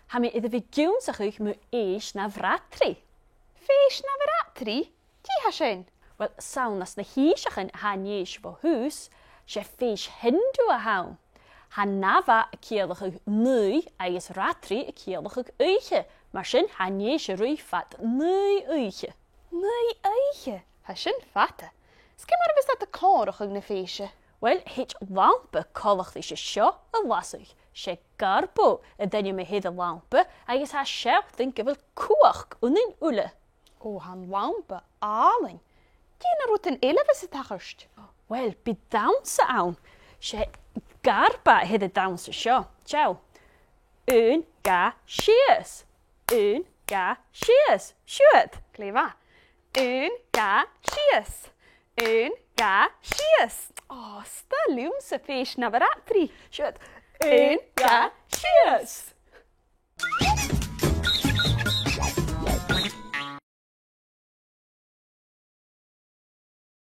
Ha mi iddo fi giwnsach ych mwy eich na fratri. Feest na fratri? Di ha sin? Wel, sawn as na hiisach yn hanieis fo hús, se feis hindu a hawn. Ha nafa y cielach ych nwy agos ratri y cielach ych eiche, maar sin hanieis y rwy fat nwy eiche. Nee, eiche. Ha sin fatte. Skim maar vis dat de korach ag na feesje. Wel, het lampe kolach di se sio y lasig. Se garbo y dynnu me hyd y lampe, agos ha siawch dyn gyfel cwach unin ule. O, han lampe aling. Die na roet een ele vis het achterst. Wel, bedanse awn. Se garba hyd y dawnse sio. Ciao. Un ga sies. Un ga sies. Siwyd. Kleva. Een ga sies. Een ga sies. Oh, sta lium se feest na fratri. Siwyd. Een ga sies.